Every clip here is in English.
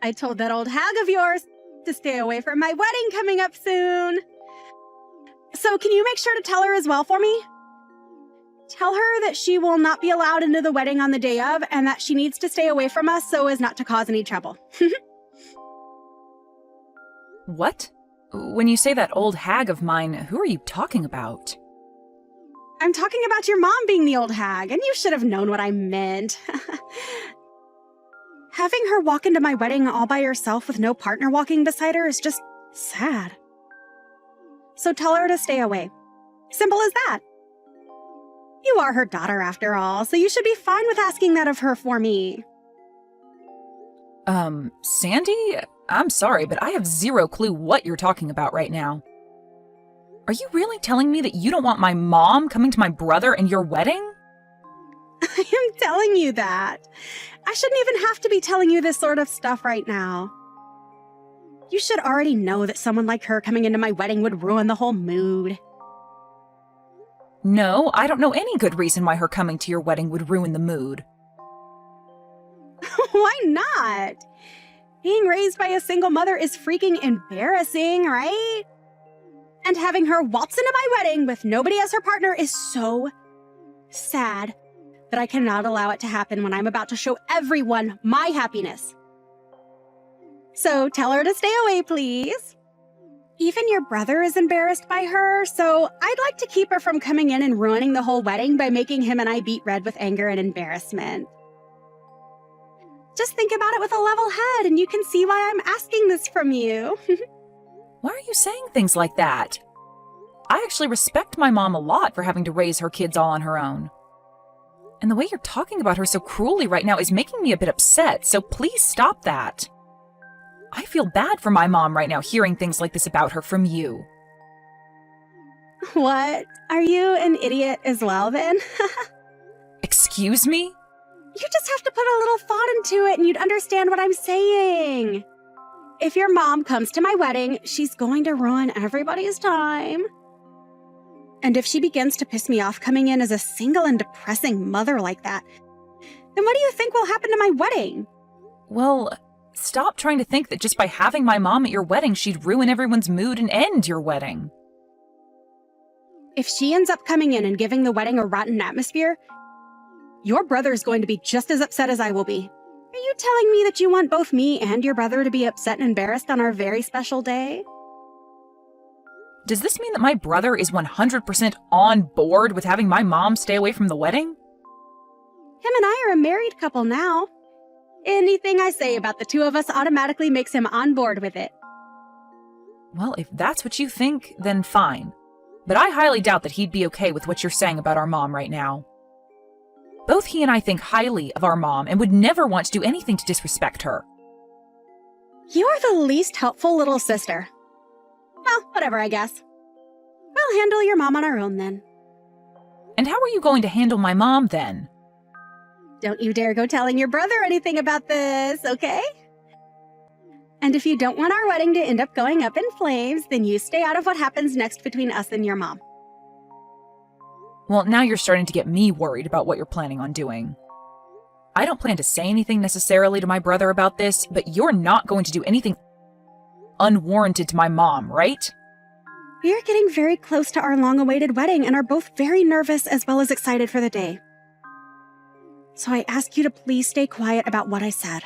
I told that old hag of yours to stay away from my wedding coming up soon. So can you make sure to tell her as well for me? Tell her that she will not be allowed into the wedding on the day of and that she needs to stay away from us so as not to cause any trouble. What? When you say that old hag of mine, who are you talking about? I'm talking about your mom being the old hag, and you should have known what I meant. Having her walk into my wedding all by herself with no partner walking beside her is just sad. So tell her to stay away. Simple as that. You are her daughter after all, so you should be fine with asking that of her for me. Sandy? I'm sorry, but I have zero clue what you're talking about right now. Are you really telling me that you don't want my mom coming to my brother and your wedding? I am telling you that. I shouldn't even have to be telling you this sort of stuff right now. You should already know that someone like her coming into my wedding would ruin the whole mood. No, I don't know any good reason why her coming to your wedding would ruin the mood. Why not? Being raised by a single mother is freaking embarrassing, right? And having her waltz into my wedding with nobody as her partner is so sad that I cannot allow it to happen when I'm about to show everyone my happiness. So tell her to stay away, please. Even your brother is embarrassed by her, so I'd like to keep her from coming in and ruining the whole wedding by making him and I beat red with anger and embarrassment. Just think about it with a level head, and you can see why I'm asking this from you. Why are you saying things like that? I actually respect my mom a lot for having to raise her kids all on her own. And the way you're talking about her so cruelly right now is making me a bit upset, so please stop that. I feel bad for my mom right now hearing things like this about her from you. What? Are you an idiot as well, then? Excuse me? You just have to put a little thought into it and you'd understand what I'm saying. If your mom comes to my wedding, she's going to ruin everybody's time. And if she begins to piss me off coming in as a single and depressing mother like that, then what do you think will happen to my wedding? Well, stop trying to think that just by having my mom at your wedding, she'd ruin everyone's mood and end your wedding. If she ends up coming in and giving the wedding a rotten atmosphere, your brother is going to be just as upset as I will be. Are you telling me that you want both me and your brother to be upset and embarrassed on our very special day? Does this mean that my brother is 100% on board with having my mom stay away from the wedding? Him and I are a married couple now. Anything I say about the two of us automatically makes him on board with it. Well, if that's what you think, then fine. But I highly doubt that he'd be okay with what you're saying about our mom right now. Both he and I think highly of our mom and would never want to do anything to disrespect her. You're the least helpful little sister. Well, whatever, I guess. We'll handle your mom on our own then. And how are you going to handle my mom then? Don't you dare go telling your brother anything about this, okay? And if you don't want our wedding to end up going up in flames, then you stay out of what happens next between us and your mom. Well, now you're starting to get me worried about what you're planning on doing. I don't plan to say anything necessarily to my brother about this, but you're not going to do anything unwarranted to my mom, right? We are getting very close to our long-awaited wedding and are both very nervous as well as excited for the day. So I ask you to please stay quiet about what I said.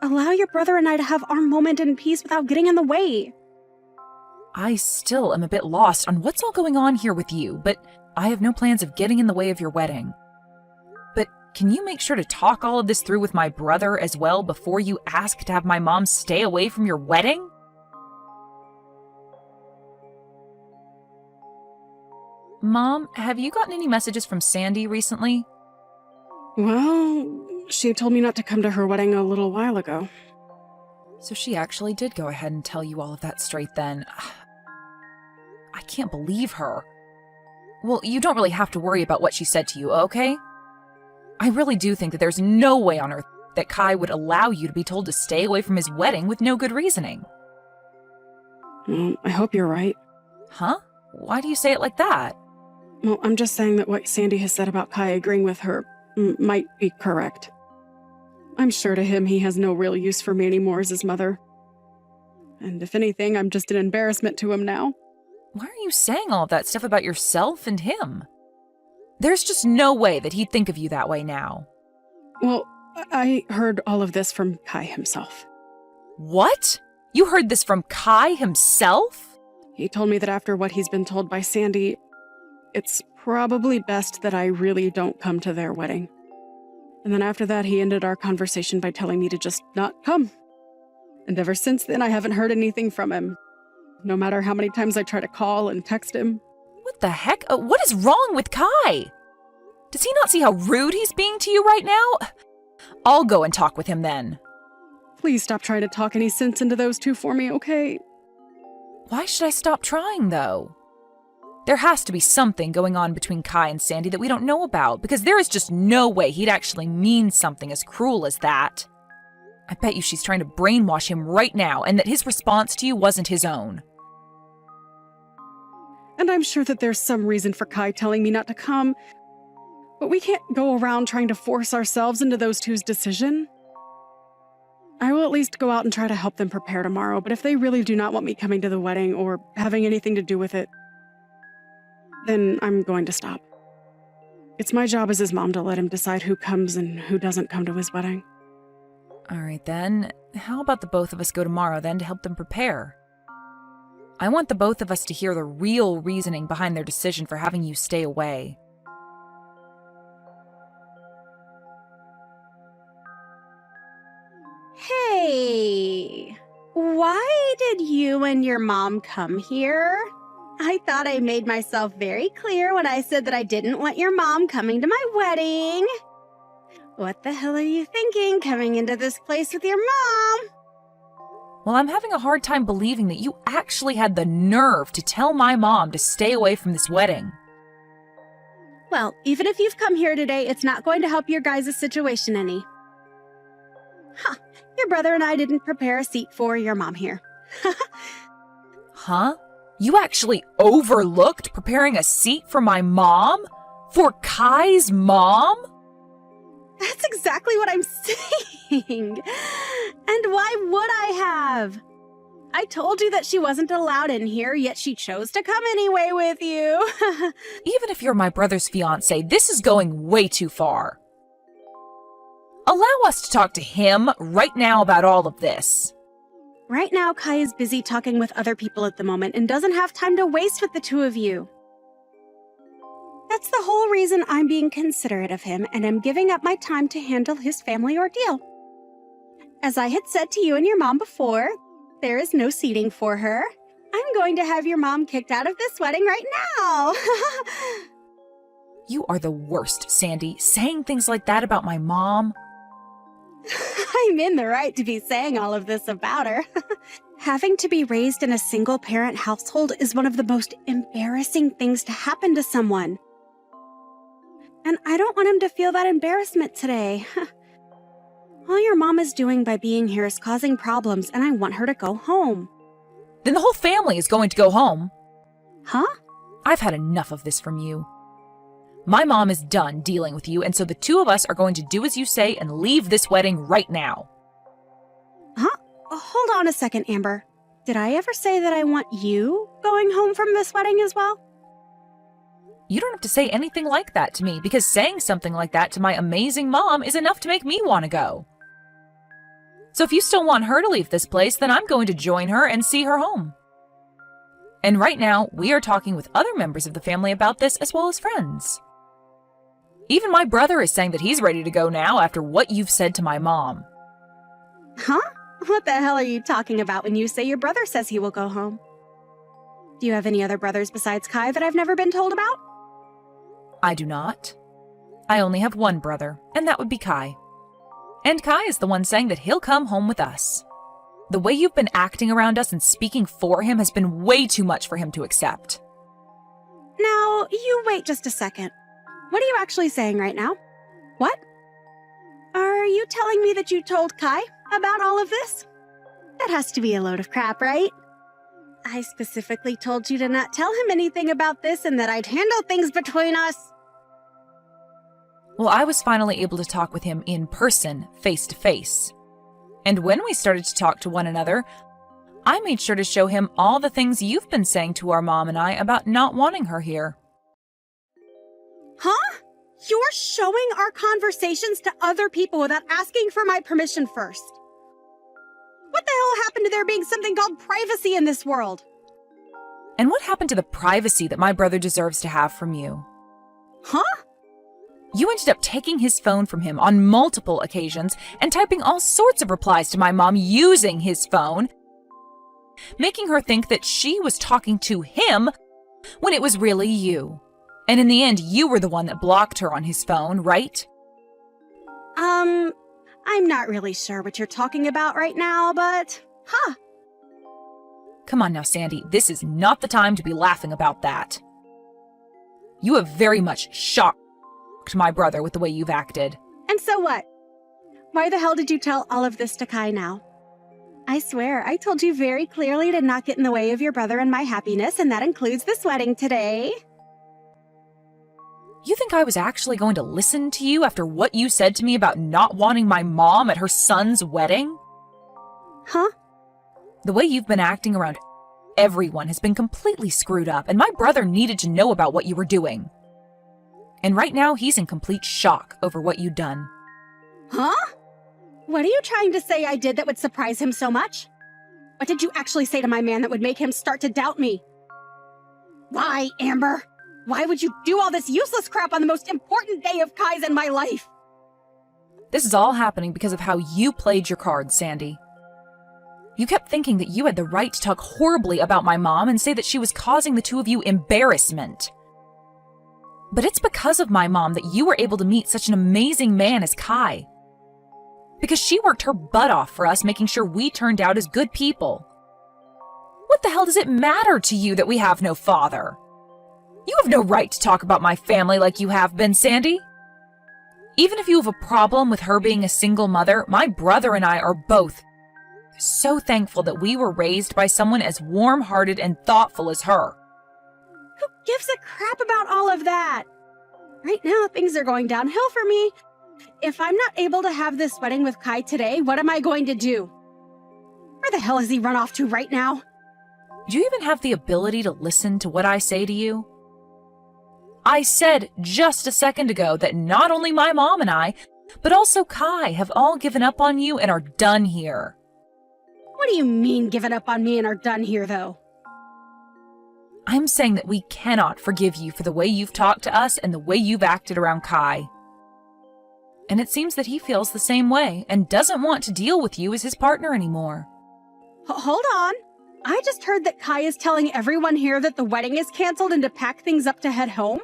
Allow your brother and I to have our moment in peace without getting in the way. I still am a bit lost on what's all going on here with you, but I have no plans of getting in the way of your wedding. But can you make sure to talk all of this through with my brother as well before you ask to have my mom stay away from your wedding? Mom, have you gotten any messages from Sandy recently? Well, she told me not to come to her wedding a little while ago. So she actually did go ahead and tell you all of that straight then. I can't believe her. Well, you don't really have to worry about what she said to you, okay? I really do think that there's no way on earth that Kai would allow you to be told to stay away from his wedding with no good reasoning. I hope you're right. Huh? Why do you say it like that? Well, I'm just saying that what Sandy has said about Kai agreeing with her might be correct. I'm sure to him he has no real use for me anymore as his mother. And if anything, I'm just an embarrassment to him now. Why are you saying all of that stuff about yourself and him? There's just no way that he'd think of you that way now. Well, I heard all of this from Kai himself. What? You heard this from Kai himself? He told me that after what he's been told by Sandy, it's probably best that I really don't come to their wedding. And then after that, he ended our conversation by telling me to just not come. And ever since then, I haven't heard anything from him. No matter how many times I try to call and text him. What the heck? What is wrong with Kai? Does he not see how rude he's being to you right now? I'll go and talk with him then. Please stop trying to talk any sense into those two for me, okay? Why should I stop trying, though? There has to be something going on between Kai and Sandy that we don't know about, because there is just no way he'd actually mean something as cruel as that. I bet you she's trying to brainwash him right now, and that his response to you wasn't his own. And I'm sure that there's some reason for Kai telling me not to come, but we can't go around trying to force ourselves into those two's decision. I will at least go out and try to help them prepare tomorrow, but if they really do not want me coming to the wedding or having anything to do with it, then I'm going to stop. It's my job as his mom to let him decide who comes and who doesn't come to his wedding. All right, then. How about the both of us go tomorrow, then, to help them prepare? I want the both of us to hear the real reasoning behind their decision for having you stay away. Hey, why did you and your mom come here? I thought I made myself very clear when I said that I didn't want your mom coming to my wedding. What the hell are you thinking coming into this place with your mom? Well, I'm having a hard time believing that you actually had the nerve to tell my mom to stay away from this wedding. Well, even if you've come here today, it's not going to help your guys' situation any. Huh, your brother and I didn't prepare a seat for your mom here. Huh? You actually overlooked preparing a seat for my mom? For Kai's mom? That's exactly what I'm saying. And why would I have? I told you that she wasn't allowed in here, yet she chose to come anyway with you. Even if you're my brother's fiancé, this is going way too far. Allow us to talk to him right now about all of this. Right now, Kai is busy talking with other people at the moment and doesn't have time to waste with the two of you. That's the whole reason I'm being considerate of him and am giving up my time to handle his family ordeal. As I had said to you and your mom before, there is no seating for her. I'm going to have your mom kicked out of this wedding right now. You are the worst, Sandy, saying things like that about my mom. I'm in the right to be saying all of this about her. Having to be raised in a single-parent household is one of the most embarrassing things to happen to someone. And I don't want him to feel that embarrassment today. All your mom is doing by being here is causing problems, and I want her to go home. Then the whole family is going to go home. Huh? I've had enough of this from you. My mom is done dealing with you, and so the two of us are going to do as you say and leave this wedding right now. Huh? Hold on a second, Amber. Did I ever say that I want you going home from this wedding as well? You don't have to say anything like that to me, because saying something like that to my amazing mom is enough to make me want to go. So if you still want her to leave this place, then I'm going to join her and see her home. And right now, we are talking with other members of the family about this as well as friends. Even my brother is saying that he's ready to go now after what you've said to my mom. Huh? What the hell are you talking about when you say your brother says he will go home? Do you have any other brothers besides Kai that I've never been told about? I do not. I only have one brother, and that would be Kai. And Kai is the one saying that he'll come home with us. The way you've been acting around us and speaking for him has been way too much for him to accept. Now, you wait just a second. What are you actually saying right now? What? Are you telling me that you told Kai about all of this? That has to be a load of crap, right? I specifically told you to not tell him anything about this and that I'd handle things between us. Well, I was finally able to talk with him in person, face to face. And when we started to talk to one another, I made sure to show him all the things you've been saying to our mom and I about not wanting her here. Huh? You're showing our conversations to other people without asking for my permission first. What the hell happened to there being something called privacy in this world? And what happened to the privacy that my brother deserves to have from you? Huh? You ended up taking his phone from him on multiple occasions and typing all sorts of replies to my mom using his phone, making her think that she was talking to him when it was really you. And in the end, you were the one that blocked her on his phone, right? I'm not really sure what you're talking about right now, but, huh. Come on now, Sandy, this is not the time to be laughing about that. You have very much shocked my brother with the way you've acted. And so what? Why the hell did you tell all of this to Kai now? I swear, I told you very clearly to not get in the way of your brother and my happiness, and that includes this wedding today. You think I was actually going to listen to you after what you said to me about not wanting my mom at her son's wedding? Huh? The way you've been acting around everyone has been completely screwed up, and my brother needed to know about what you were doing. And right now, he's in complete shock over what you'd done. Huh? What are you trying to say I did that would surprise him so much? What did you actually say to my man that would make him start to doubt me? Why, Amber? Why would you do all this useless crap on the most important day of Kai's in my life? This is all happening because of how you played your cards, Sandy. You kept thinking that you had the right to talk horribly about my mom and say that she was causing the two of you embarrassment. But it's because of my mom that you were able to meet such an amazing man as Kai. Because she worked her butt off for us, making sure we turned out as good people. What the hell does it matter to you that we have no father? You have no right to talk about my family like you have been, Sandy. Even if you have a problem with her being a single mother, my brother and I are both so thankful that we were raised by someone as warm-hearted and thoughtful as her. Who gives a crap about all of that? Right now, things are going downhill for me. If I'm not able to have this wedding with Kai today, what am I going to do? Where the hell has he run off to right now? Do you even have the ability to listen to what I say to you? I said just a second ago that not only my mom and I, but also Kai have all given up on you and are done here. What do you mean given up on me and are done here, though? I'm saying that we cannot forgive you for the way you've talked to us and the way you've acted around Kai. And it seems that he feels the same way and doesn't want to deal with you as his partner anymore. Hold on. I just heard that Kai is telling everyone here that the wedding is canceled and to pack things up to head home.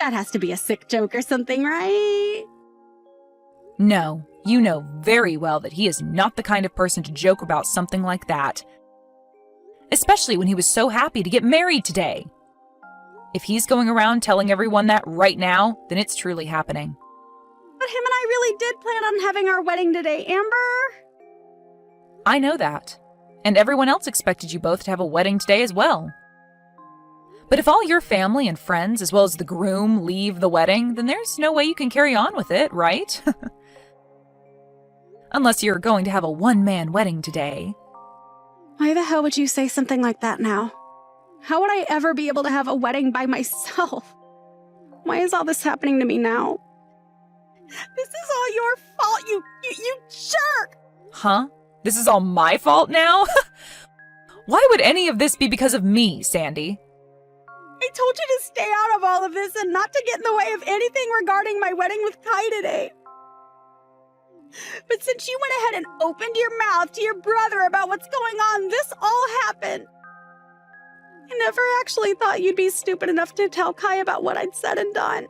That has to be a sick joke or something, right? No, you know very well that he is not the kind of person to joke about something like that. Especially when he was so happy to get married today. If he's going around telling everyone that right now, then it's truly happening. But him and I really did plan on having our wedding today, Amber. I know that. And everyone else expected you both to have a wedding today as well. But if all your family and friends, as well as the groom, leave the wedding, then there's no way you can carry on with it, right? Unless you're going to have a one-man wedding today. Why the hell would you say something like that now? How would I ever be able to have a wedding by myself? Why is all this happening to me now? This is all your fault, you jerk! Huh? This is all my fault now? Why would any of this be because of me, Sandy? I told you to stay out of all of this and not to get in the way of anything regarding my wedding with Kai today. But since you went ahead and opened your mouth to your brother about what's going on, this all happened. I never actually thought you'd be stupid enough to tell Kai about what I'd said and done.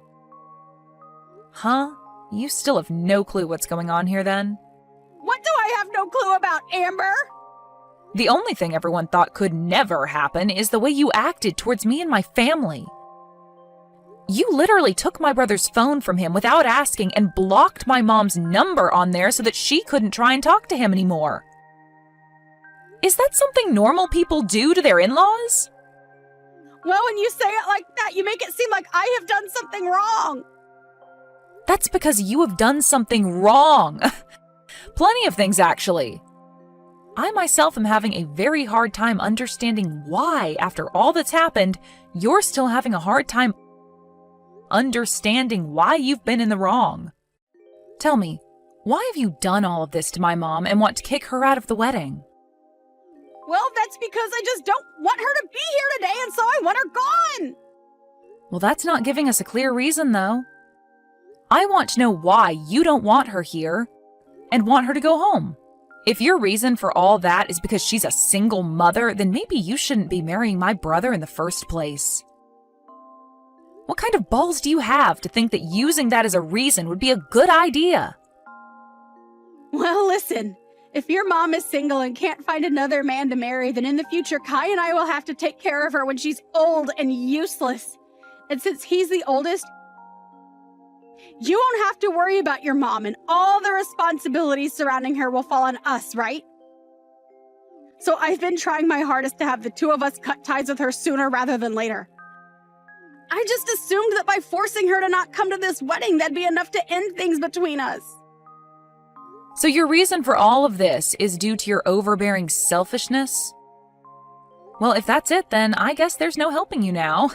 Huh? You still have no clue what's going on here then? What do I have no clue about, Amber? The only thing everyone thought could never happen is the way you acted towards me and my family. You literally took my brother's phone from him without asking and blocked my mom's number on there so that she couldn't try and talk to him anymore. Is that something normal people do to their in-laws? Well, when you say it like that, you make it seem like I have done something wrong. That's because you have done something wrong. Plenty of things, actually. I myself am having a very hard time understanding why, after all that's happened, you're still having a hard time understanding why you've been in the wrong. Tell me, why have you done all of this to my mom and want to kick her out of the wedding? Well, that's because I just don't want her to be here today, and so I want her gone! Well, that's not giving us a clear reason, though. I want to know why you don't want her here and want her to go home. If your reason for all that is because she's a single mother, then maybe you shouldn't be marrying my brother in the first place. What kind of balls do you have to think that using that as a reason would be a good idea? Well, listen, if your mom is single and can't find another man to marry, then in the future, Kai and I will have to take care of her when she's old and useless. And since he's the oldest, you won't have to worry about your mom, and all the responsibilities surrounding her will fall on us, right? So I've been trying my hardest to have the two of us cut ties with her sooner rather than later. I just assumed that by forcing her to not come to this wedding, that'd be enough to end things between us. So your reason for all of this is due to your overbearing selfishness? Well, if that's it, then I guess there's no helping you now.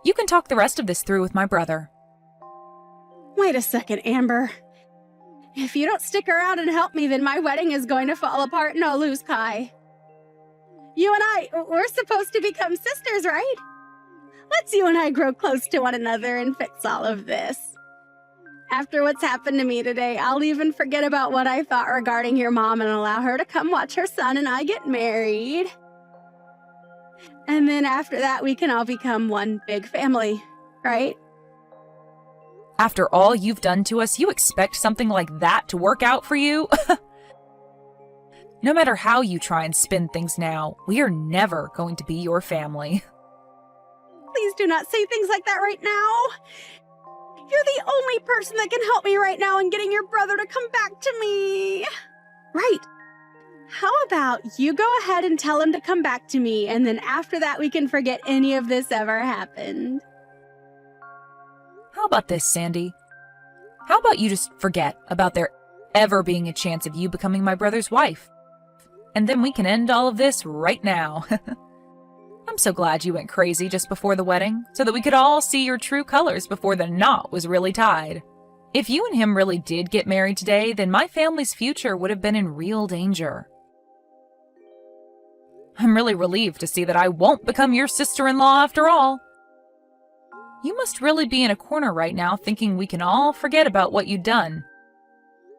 You can talk the rest of this through with my brother. Wait a second, Amber. If you don't stick around and help me, then my wedding is going to fall apart and I'll lose Kai. You and we're supposed to become sisters, right? Let's you and I grow close to one another and fix all of this. After what's happened to me today, I'll even forget about what I thought regarding your mom and allow her to come watch her son and I get married. And then after that, we can all become one big family, right? After all you've done to us, you expect something like that to work out for you? No matter how you try and spin things now, we are never going to be your family. Please do not say things like that right now. You're the only person that can help me right now in getting your brother to come back to me. Right. How about you go ahead and tell him to come back to me, and then after that we can forget any of this ever happened. How about this, Sandy? How about you just forget about there ever being a chance of you becoming my brother's wife? And then we can end all of this right now. I'm so glad you went crazy just before the wedding, so that we could all see your true colors before the knot was really tied. If you and him really did get married today, then my family's future would have been in real danger. I'm really relieved to see that I won't become your sister-in-law after all. You must really be in a corner right now thinking we can all forget about what you've done.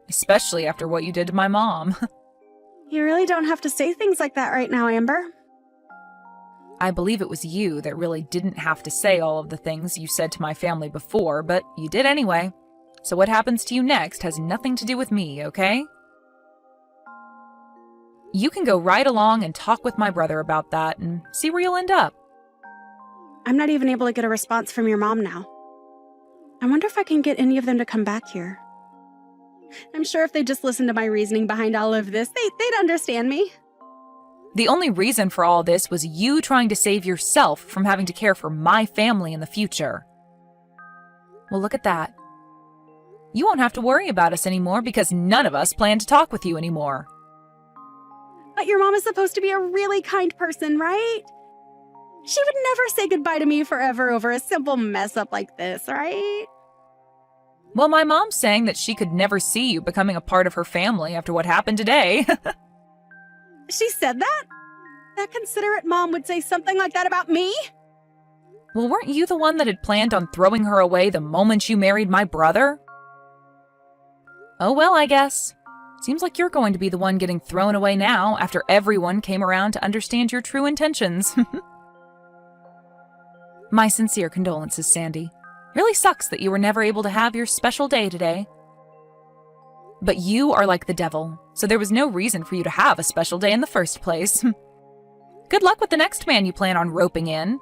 Especially after what you did to my mom. You really don't have to say things like that right now, Amber. I believe it was you that really didn't have to say all of the things you said to my family before, but you did anyway. So what happens to you next has nothing to do with me, okay? You can go right along and talk with my brother about that and see where you'll end up. I'm not even able to get a response from your mom now. I wonder if I can get any of them to come back here. I'm sure if they just listened to my reasoning behind all of this, they'd understand me. The only reason for all this was you trying to save yourself from having to care for my family in the future. Well, look at that. You won't have to worry about us anymore because none of us plan to talk with you anymore. But your mom is supposed to be a really kind person, right? She would never say goodbye to me forever over a simple mess up like this, right? Well, my mom's saying that she could never see you becoming a part of her family after what happened today. She said that? That considerate mom would say something like that about me? Well, weren't you the one that had planned on throwing her away the moment you married my brother? Oh well, I guess. Seems like you're going to be the one getting thrown away now after everyone came around to understand your true intentions. My sincere condolences, Sandy. Really sucks that you were never able to have your special day today. But you are like the devil, so there was no reason for you to have a special day in the first place. Good luck with the next man you plan on roping in.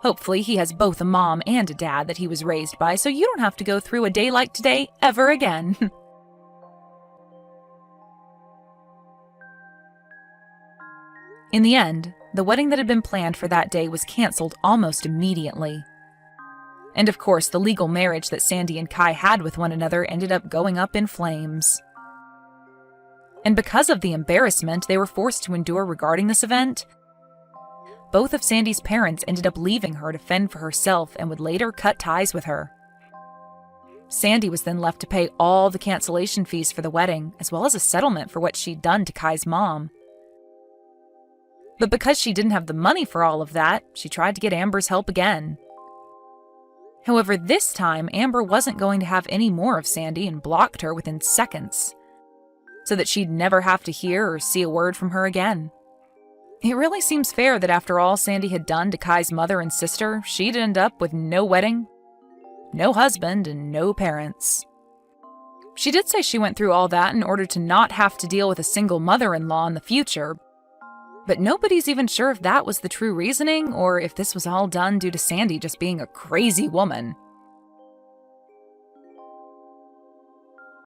Hopefully he has both a mom and a dad that he was raised by, so you don't have to go through a day like today ever again. In the end, the wedding that had been planned for that day was canceled almost immediately. And of course, the legal marriage that Sandy and Kai had with one another ended up going up in flames. And because of the embarrassment they were forced to endure regarding this event, both of Sandy's parents ended up leaving her to fend for herself and would later cut ties with her. Sandy was then left to pay all the cancellation fees for the wedding, as well as a settlement for what she'd done to Kai's mom. But because she didn't have the money for all of that, she tried to get Amber's help again. However, this time, Amber wasn't going to have any more of Sandy and blocked her within seconds, so that she'd never have to hear or see a word from her again. It really seems fair that after all Sandy had done to Kai's mother and sister, she'd end up with no wedding, no husband, and no parents. She did say she went through all that in order to not have to deal with a single mother-in-law in the future, but nobody's even sure if that was the true reasoning or if this was all done due to Sandy just being a crazy woman.